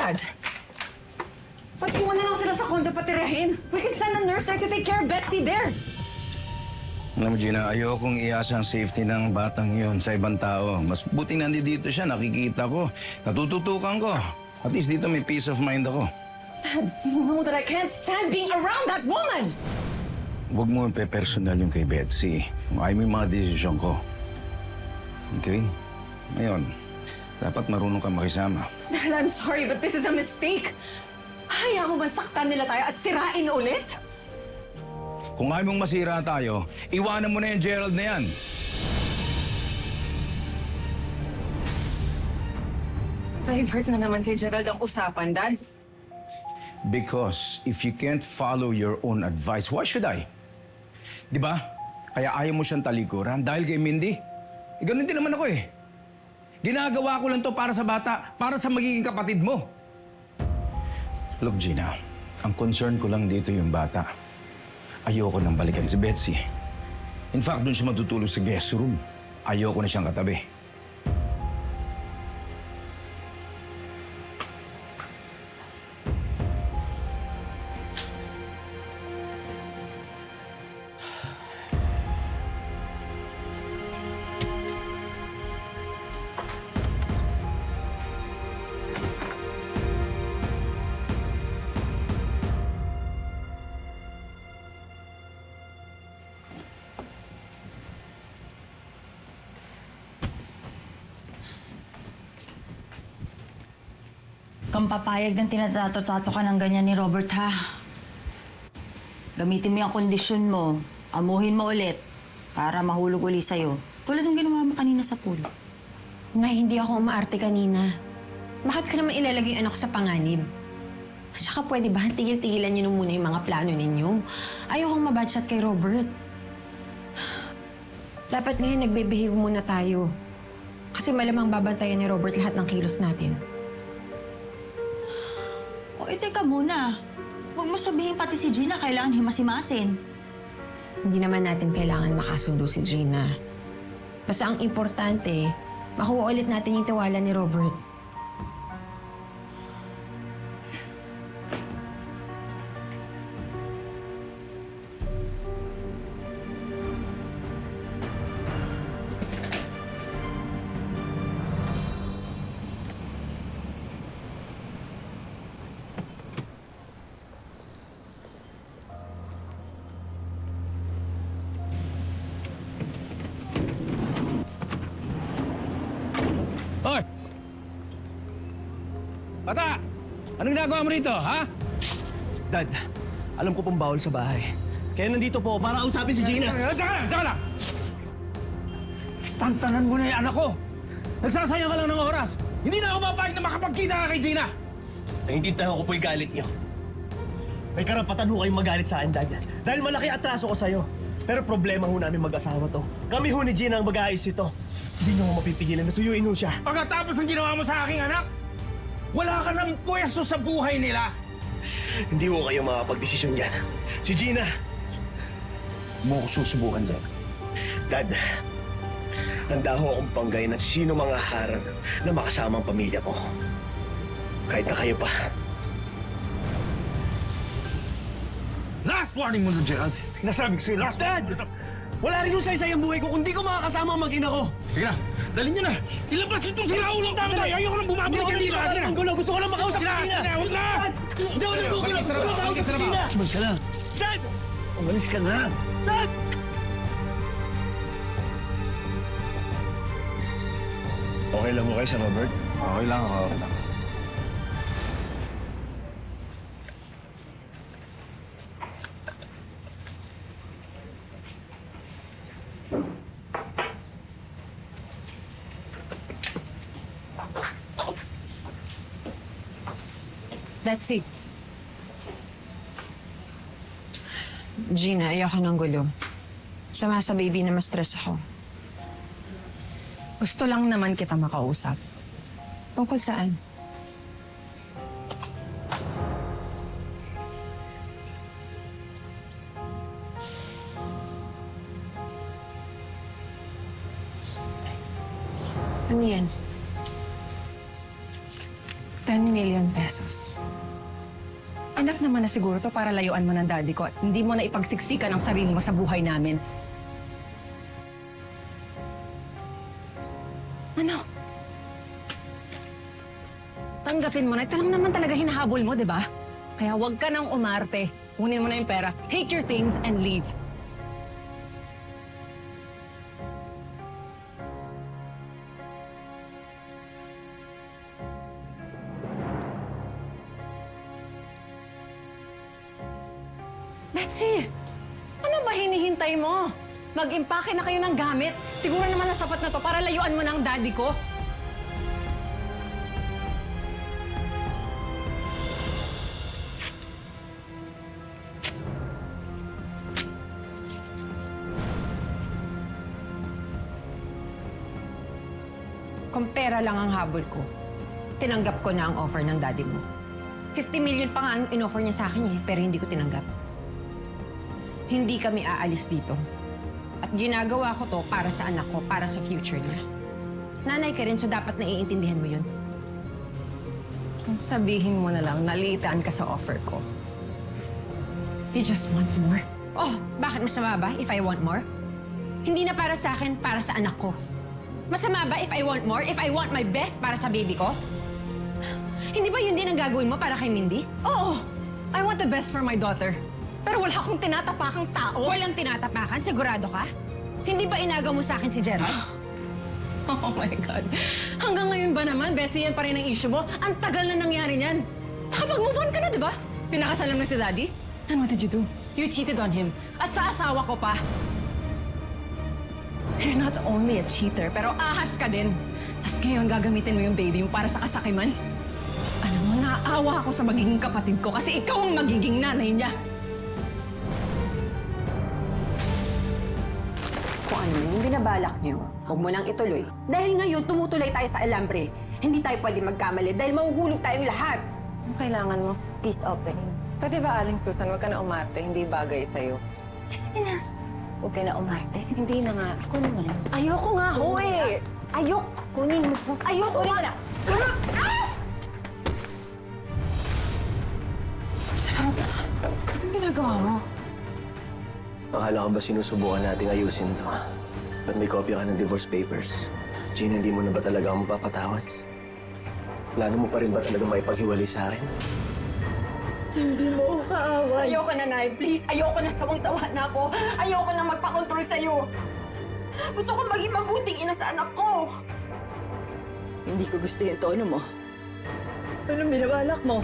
Dad, ba't iwan na lang sila sa condo patirahin? We can send a nurse there to take care of Betsy there. Alam mo, Gina, ayokong iasa ang safety ng batang yon sa ibang tao. Mas buti nandito siya, nakikita ko. Natututukan ko. At least dito may peace of mind ako. Dad, you know that I can't stand being around that woman! Huwag mo pe-personal yung kay Betsy. Ayaw mo yung mga desisyon ko. Okay? Ngayon, dapat marunong ka makisama. Dad, I'm sorry, but this is a mistake. Hayaan mo ba saktan nila tayo at sirain ulit? Kung ayaw mong masira tayo, iwanan mo na yung Gerald na yan. Divert na naman kay Gerald ang usapan, Dad. Because if you can't follow your own advice, why should I? Di ba? Kaya ayaw mo siyang talikuran dahil kay Mindy. Ganun din naman ako eh. Ginagawa ko lang to para sa bata, para sa magiging kapatid mo. Look, Gina, ang concern ko lang dito yung bata. Ayoko nang balikan si Betsy. In fact, doon siya matutulog sa guest room. Ayoko na siyang katabi. Kung papayag ng tinatato-tato ka ng ganyan ni Robert, ha? Gamitin mo yung kondisyon mo. Amuhin mo ulit para mahulog uli sa'yo. Tulad ng ginawa mo kanina sa pool. Nay, hindi ako umaarte kanina. Bakit ko naman ilalagay yung anak ko sa panganib? At saka pwede ba tigil-tigilan niyo na muna yung mga plano ninyo? Ayokong mabadshot kay Robert. Dapat ngayon nagbe-behave muna tayo. Kasi malamang babantayan ni Robert lahat ng kilos natin. O, teka muna. Huwag mo sabihin pati si Gina kailangan himasimasin. Hindi naman natin kailangan makasundo si Gina. Basta ang importante, makuha ulit natin yung tiwala ni Robert. Hoy! Bata! Anong ginagawa mo rito, ha? Dad, alam ko pong bawal sa bahay. Kaya nandito po para kausapin si Gina. Tsaka lang! Tantanan mo na yung anak ko! Nagsasayang ka lang ng oras! Hindi na ako mapahig na makapagkita ka kay Gina! Naiintindihan ko po yung galit niyo. May karapatan ho kayong magalit sa akin, Dad. Dahil malaki atraso ko sa'yo. Pero problema ho namin mag-asawa to. Kami ho ni Gina ang mag-aayos ito. Hindi niyo ho mapipigilan na suyuin ho siya. Pagkatapos ng ginawa mo sa aking anak, wala ka ng pwesto sa buhay nila! Hindi ho kayo makapag-desisyon dyan. Si Gina! Mo ko susubukan dyan. Dad, handa ho akong panggay ng sino mga harang na makasama ang pamilya ko. Kahit na kayo pa. Last warning mo na, Gerald! Sinasabi ko sa'yo, last Dad! Wala rin ho sa isa yung buhay ko kung di ko makakasama ang mag-ina ko. Sige na, dalhin niyo na! Ilabas itong sila ulong tama tayo! Ayoko nang bumabalik ka dito! Sige na! Gulo, gusto ko lang makausap si Gina! Sige na, huwag na! Hindi ako nagkukulo! Gusto ko lang makausap si Gina! Umalis ka na! Dad! Umalis ka na! Dad! Okay lang mo kayo sa Robert? Okay lang ako. Betsy, Gina, ayoko ng gulo. Sama sa baby na ma-stress ako. gusto lang naman kita makausap. Tungkol saan? Ano yan? 10 million pesos. Enough naman na siguro to para layuan mo ng daddy ko at hindi mo na ipagsiksikan ang sarili mo sa buhay namin. Ano? Tanggapin mo na. Ito lang naman talaga hinahabol mo, di ba? Kaya huwag ka nang umarte. Kunin mo na yung pera. Take your things and leave. Betsy! Ano ba hinihintay mo? Mag-impake na kayo ng gamit. Siguro naman na sapat na to para layuan mo na ang daddy ko. Kung pera lang ang habol ko, tinanggap ko na ang offer ng daddy mo. 50 million pa nga ang in-offer niya sa akin eh, pero hindi ko tinanggap. Hindi kami aalis dito. At ginagawa ko to para sa anak ko, para sa future niya. Nanay ka rin, so dapat naiintindihan mo yun. Sabihin mo na lang, naliitaan ka sa offer ko. You just want more. Oh, bakit masama ba if I want more? Hindi na para sa akin, para sa anak ko. Masama ba if I want more? If I want my best para sa baby ko? Hindi ba yun din ang gagawin mo para kay Mindy? Oo! I want the best for my daughter. Pero wala akong tinatapakang tao. Walang tinatapakan? Sigurado ka? Hindi ba inagaw mo sa akin si Gerald? Oh my God. Hanggang ngayon ba naman, Betsy, yan pa rin ang issue mo? Ang tagal na nangyari niyan. Nakapag-move on ka na, di ba? Pinakasalan mo si Daddy? Then what did you do? You cheated on him. At sa asawa ko pa. You're not only a cheater, pero ahas ka din. Tapos ngayon gagamitin mo yung baby mo para sa kasakiman. Alam mo, naaawa ako sa magiging kapatid ko kasi ikaw ang magiging nanay niya. Kung ano yung binabalak niyo, huwag mo nang ituloy. Dahil ngayon, tumutuloy tayo sa alambre. Hindi tayo pwede magkamali dahil mahuhulog tayong lahat. Ano kailangan mo? Peace offering. Pwede ba, Aling Susan, huwag ka na umarte. Hindi bagay sa'yo. Sige na. Huwag ka na umarte. Hindi na nga. Kunin mo na. Ayoko nga ho eh. Ayok. Kunin mo. Ayoko Kunin nga. mo na. Anong ginagawa mo? Akala ko ba sinusubukan nating ayusin to? Ba't may kopya ka ng divorce papers? Gina, hindi mo na ba talaga ako mapapatawad? Plano mo pa rin ba talaga maipaghiwalay sa akin? Ayoko na, Nay. Please, ayoko na. Sawang-sawa na ako. Ayoko na magpakontrol sa'yo. Gusto ko maging mabuting ina sa anak ko. Hindi ko gusto yung tono mo. Anong binabalak mo?